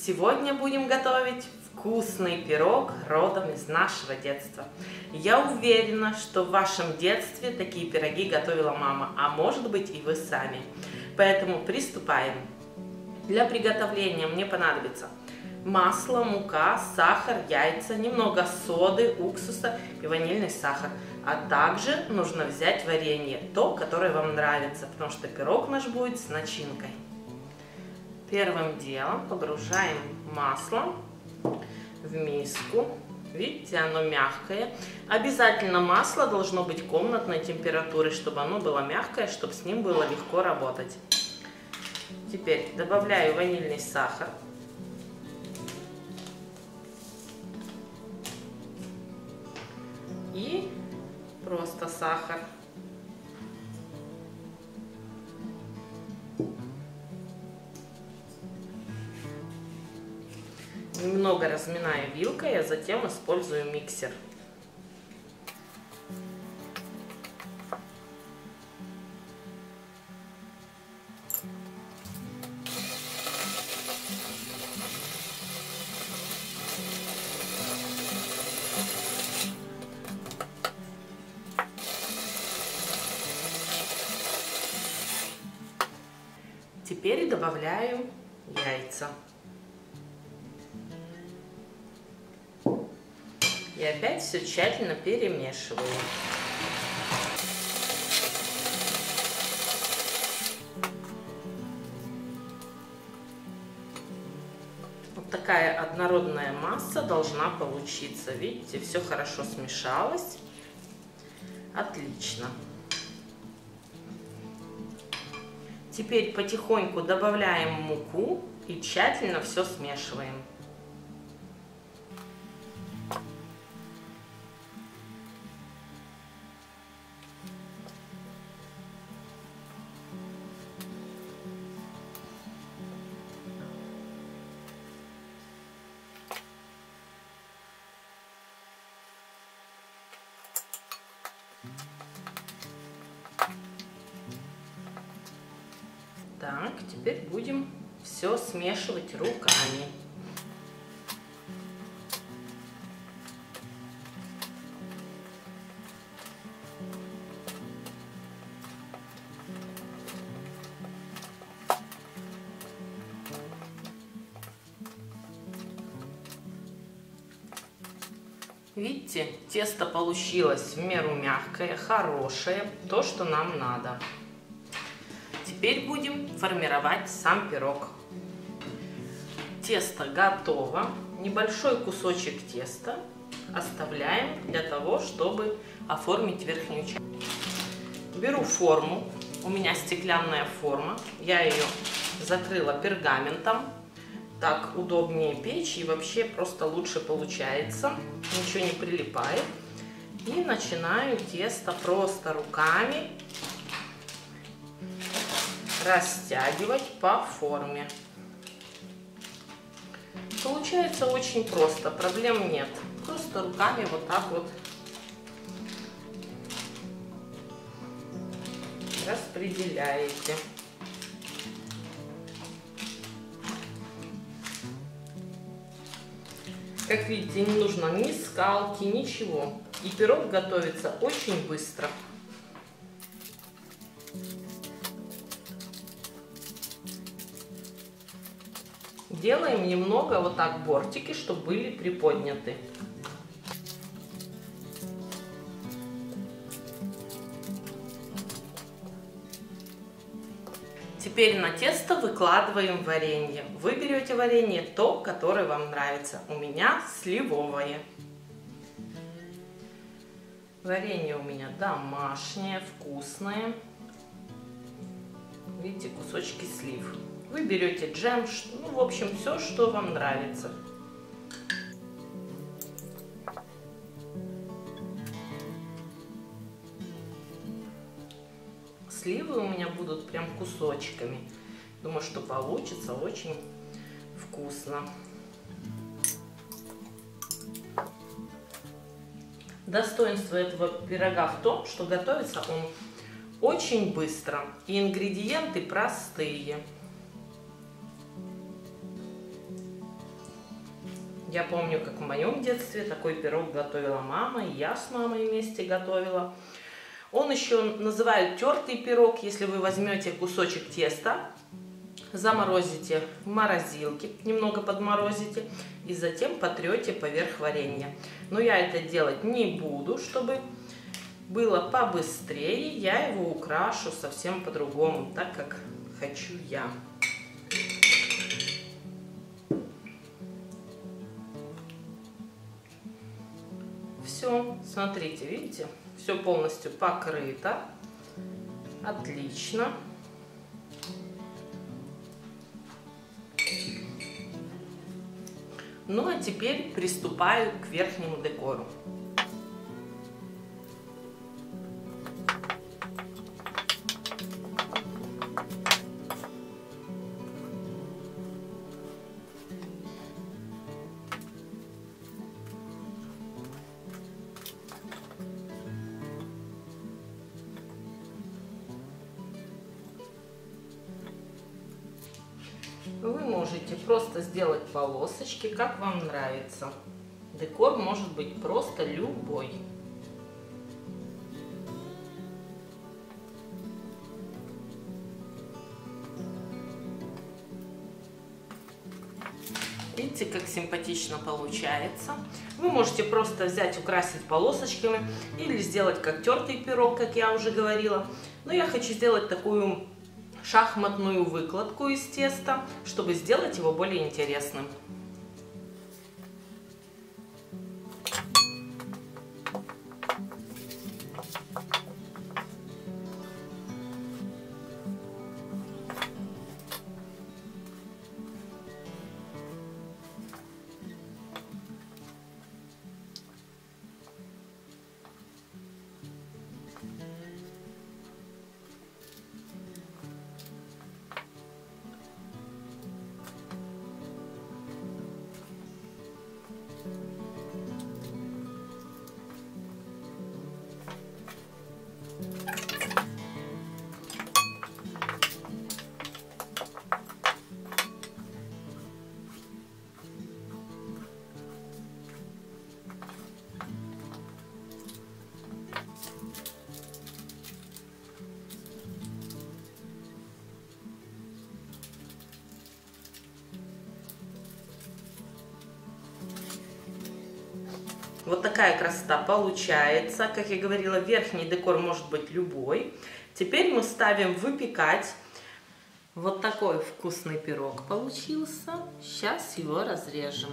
Сегодня будем готовить вкусный пирог родом из нашего детства. Я уверена, что в вашем детстве такие пироги готовила мама, а может быть и вы сами. Поэтому приступаем. Для приготовления мне понадобится масло, мука, сахар, яйца, немного соды, уксуса и ванильный сахар. А также нужно взять варенье, то, которое вам нравится, потому что пирог наш будет с начинкой. Первым делом погружаем масло в миску. Видите, оно мягкое. Обязательно масло должно быть комнатной температуры, чтобы оно было мягкое, чтобы с ним было легко работать. Теперь добавляю ванильный сахар. И просто сахар. Немного разминаю вилкой, а затем использую миксер. Теперь добавляю яйца. И опять все тщательно перемешиваю. Вот такая однородная масса должна получиться. Видите, все хорошо смешалось. Отлично. Теперь потихоньку добавляем муку и тщательно все смешиваем. Так, теперь будем все смешивать руками. Видите, тесто получилось в меру мягкое, хорошее, то, что нам надо. Теперь будем формировать сам пирог. Тесто готово. Небольшой кусочек теста оставляем для того, чтобы оформить верхнюю часть. Беру форму. У меня стеклянная форма. Я ее закрыла пергаментом. Так удобнее печь и вообще просто лучше получается. Ничего не прилипает. И начинаю тесто просто руками растягивать по форме. Получается очень просто, проблем нет. Просто руками вот так вот распределяете. Как видите, не нужно ни скалки, ничего. И пирог готовится очень быстро. Делаем немного вот так бортики, чтобы были приподняты. Теперь на тесто выкладываем варенье. Вы берете варенье то, которое вам нравится. У меня сливовое. Варенье у меня домашнее, вкусное. Видите, кусочки слив. Вы берете джем, ну, в общем, все, что вам нравится. Сливы у меня будут прям кусочками. Думаю, что получится очень вкусно. Достоинство этого пирога в том, что готовится он очень быстро. И ингредиенты простые. Я помню, как в моем детстве такой пирог готовила мама, и я с мамой вместе готовила. Он еще называют тертый пирог. Если вы возьмете кусочек теста, заморозите в морозилке, немного подморозите, и затем потрете поверх варенья. Но я это делать не буду, чтобы было побыстрее. Я его украшу совсем по-другому, так как хочу я. Все, смотрите, видите, все полностью покрыто. Отлично. Ну а теперь приступаю к верхнему декору. Вы можете просто сделать полосочки, как вам нравится. Декор может быть просто любой. Видите, как симпатично получается. Вы можете просто взять, украсить полосочками или сделать как тертый пирог, как я уже говорила. Но я хочу сделать такую шахматную выкладку из теста, чтобы сделать его более интересным. Вот такая красота получается. Как я говорила, верхний декор может быть любой. Теперь мы ставим выпекать. Вот такой вкусный пирог получился. Сейчас его разрежем.